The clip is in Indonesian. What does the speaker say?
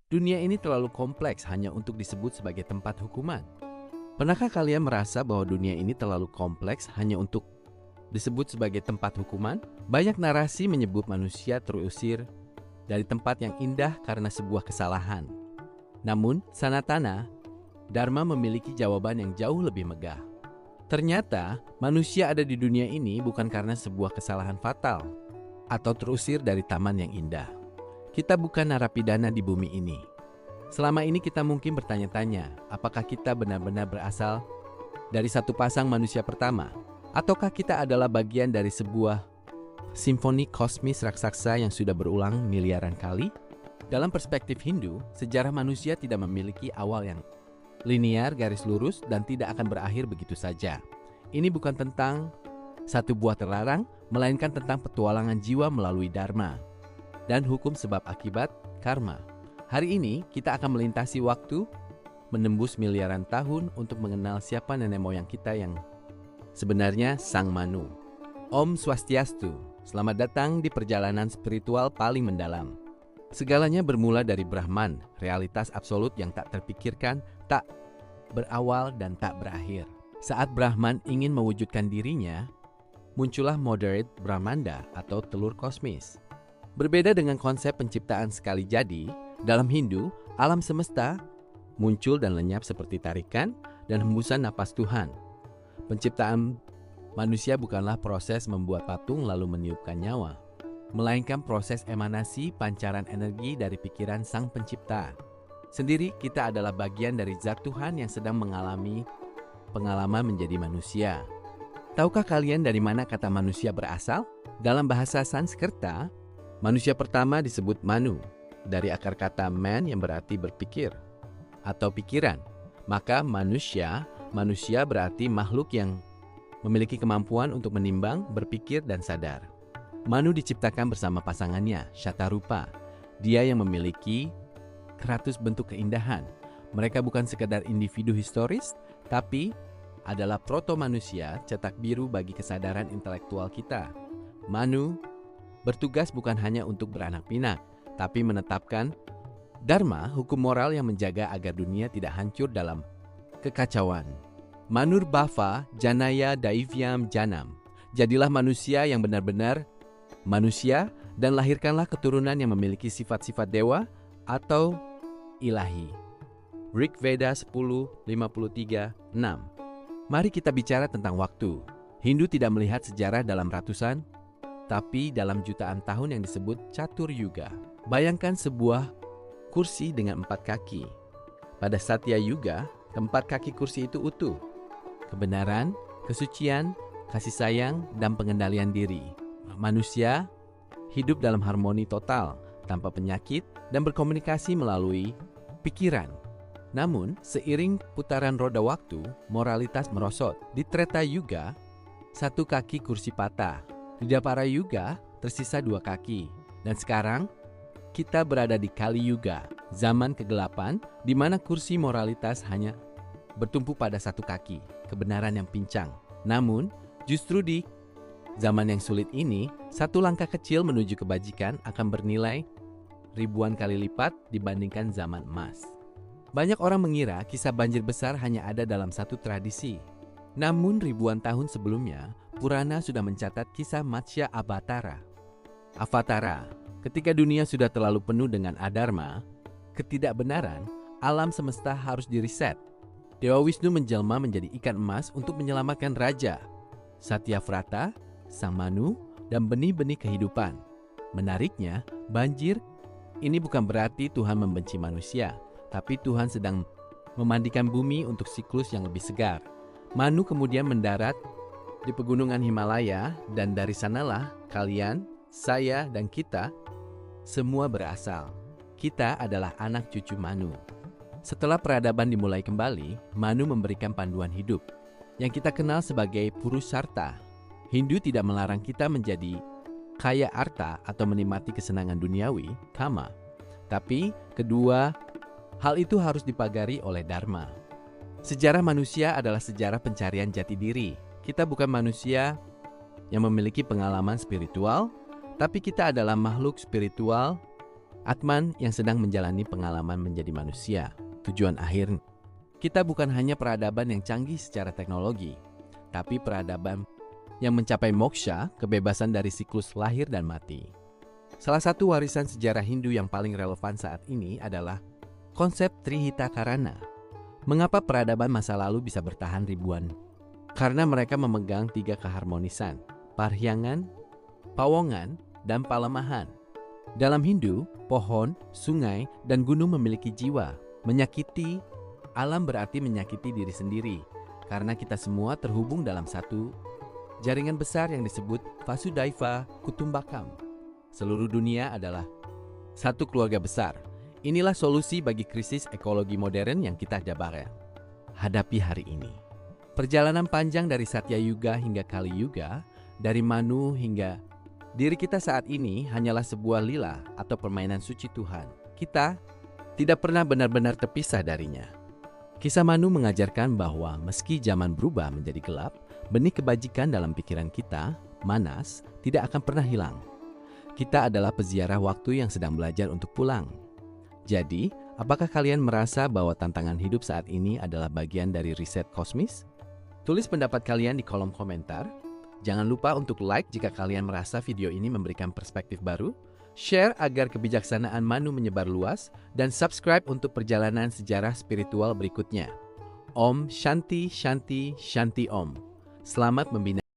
Dunia ini terlalu kompleks hanya untuk disebut sebagai tempat hukuman. Pernahkah kalian merasa bahwa dunia ini terlalu kompleks hanya untuk disebut sebagai tempat hukuman? Banyak narasi menyebut manusia terusir dari tempat yang indah karena sebuah kesalahan. Namun, Sanatana Dharma memiliki jawaban yang jauh lebih megah. Ternyata, manusia ada di dunia ini bukan karena sebuah kesalahan fatal atau terusir dari taman yang indah. Kita bukan narapidana di bumi ini. Selama ini kita mungkin bertanya-tanya, apakah kita benar-benar berasal dari satu pasang manusia pertama? Ataukah kita adalah bagian dari sebuah simfoni kosmis raksasa yang sudah berulang miliaran kali? Dalam perspektif Hindu, sejarah manusia tidak memiliki awal yang linear, garis lurus, dan tidak akan berakhir begitu saja. Ini bukan tentang satu buah terlarang, melainkan tentang petualangan jiwa melalui dharma dan hukum sebab akibat karma. Hari ini kita akan melintasi waktu, menembus miliaran tahun untuk mengenal siapa nenek moyang kita yang sebenarnya Sang Manu. Om Swastiastu, selamat datang di perjalanan spiritual paling mendalam. Segalanya bermula dari Brahman, realitas absolut yang tak terpikirkan, tak berawal dan tak berakhir. Saat Brahman ingin mewujudkan dirinya, muncullah moderate Brahmanda atau telur kosmis. Berbeda dengan konsep penciptaan sekali jadi, dalam Hindu, alam semesta muncul dan lenyap seperti tarikan dan hembusan napas Tuhan. Penciptaan manusia bukanlah proses membuat patung lalu meniupkan nyawa, melainkan proses emanasi pancaran energi dari pikiran Sang Pencipta. Sendiri kita adalah bagian dari zat Tuhan yang sedang mengalami pengalaman menjadi manusia. Tahukah kalian dari mana kata manusia berasal? Dalam bahasa Sanskerta, manusia pertama disebut Manu, dari akar kata man yang berarti berpikir atau pikiran. Maka manusia berarti makhluk yang memiliki kemampuan untuk menimbang, berpikir, dan sadar. Manu diciptakan bersama pasangannya, Shatarupa. Dia yang memiliki 100 bentuk keindahan. Mereka bukan sekadar individu historis, tapi adalah proto-manusia cetak biru bagi kesadaran intelektual kita. Manu bertugas bukan hanya untuk beranak pinak, tapi menetapkan dharma, hukum moral yang menjaga agar dunia tidak hancur dalam kekacauan. Manurbhava Janaya Daivyam Janam. Jadilah manusia yang benar-benar manusia dan lahirkanlah keturunan yang memiliki sifat-sifat dewa atau ilahi. Rig Veda 10:53-6. Mari kita bicara tentang waktu. Hindu tidak melihat sejarah dalam ratusan, tapi dalam jutaan tahun yang disebut Catur Yuga. Bayangkan sebuah kursi dengan 4 kaki. Pada Satya Yuga, keempat kaki kursi itu utuh. Kebenaran, kesucian, kasih sayang, dan pengendalian diri. Manusia hidup dalam harmoni total, tanpa penyakit, dan berkomunikasi melalui pikiran. Namun, seiring putaran roda waktu, moralitas merosot. Di Treta Yuga, 1 kaki kursi patah. Di Dwapara Yuga, tersisa 2 kaki. Dan sekarang, kita berada di Kali Yuga, zaman kegelapan, di mana kursi moralitas hanya bertumpu pada 1 kaki, kebenaran yang pincang. Namun, justru di zaman yang sulit ini, 1 langkah kecil menuju kebajikan akan bernilai ribuan kali lipat dibandingkan zaman emas. Banyak orang mengira kisah banjir besar hanya ada dalam 1 tradisi. Namun ribuan tahun sebelumnya, Purana sudah mencatat kisah Matsya Avatara. Ketika dunia sudah terlalu penuh dengan adharma, ketidakbenaran, alam semesta harus diriset. Dewa Wisnu menjelma menjadi ikan emas untuk menyelamatkan raja, Satyavrata, Sang Manu, dan benih-benih kehidupan. Menariknya, banjir ini bukan berarti Tuhan membenci manusia, tapi Tuhan sedang memandikan bumi untuk siklus yang lebih segar. Manu kemudian mendarat di pegunungan Himalaya, dan dari sanalah kalian, saya, dan kita semua berasal. Kita adalah anak cucu Manu. Setelah peradaban dimulai kembali, Manu memberikan panduan hidup yang kita kenal sebagai Purushartha. Hindu tidak melarang kita menjadi kaya harta atau menikmati kesenangan duniawi, kama. Tapi kedua hal itu harus dipagari oleh dharma. Sejarah manusia adalah sejarah pencarian jati diri. Kita bukan manusia yang memiliki pengalaman spiritual, tapi kita adalah makhluk spiritual Atman yang sedang menjalani pengalaman menjadi manusia. Tujuan akhir kita bukan hanya peradaban yang canggih secara teknologi, tapi peradaban yang mencapai moksha, kebebasan dari siklus lahir dan mati. Salah satu warisan sejarah Hindu yang paling relevan saat ini adalah konsep Trihita Karana. Mengapa peradaban masa lalu bisa bertahan ribuan? Karena mereka memegang 3 keharmonisan, parhyangan, pawongan, dan palemahan. Dalam Hindu, pohon, sungai, dan gunung memiliki jiwa. Menyakiti alam berarti menyakiti diri sendiri, karena kita semua terhubung dalam satu jaringan besar yang disebut Vasudhaiva Kutumbakam. Seluruh dunia adalah satu keluarga besar. Inilah solusi bagi krisis ekologi modern yang kita hadapi hari ini. Perjalanan panjang dari Satya Yuga hingga Kali Yuga, dari Manu hingga diri kita saat ini hanyalah sebuah lila atau permainan suci Tuhan. Kita tidak pernah benar-benar terpisah darinya. Kisah Manu mengajarkan bahwa meski zaman berubah menjadi gelap, benih kebajikan dalam pikiran kita, Manas, tidak akan pernah hilang. Kita adalah peziarah waktu yang sedang belajar untuk pulang. Jadi, apakah kalian merasa bahwa tantangan hidup saat ini adalah bagian dari riset kosmis? Tulis pendapat kalian di kolom komentar. Jangan lupa untuk like jika kalian merasa video ini memberikan perspektif baru, share agar kebijaksanaan Manu menyebar luas, dan subscribe untuk perjalanan sejarah spiritual berikutnya. Om Shanti Shanti Shanti Om. Selamat membina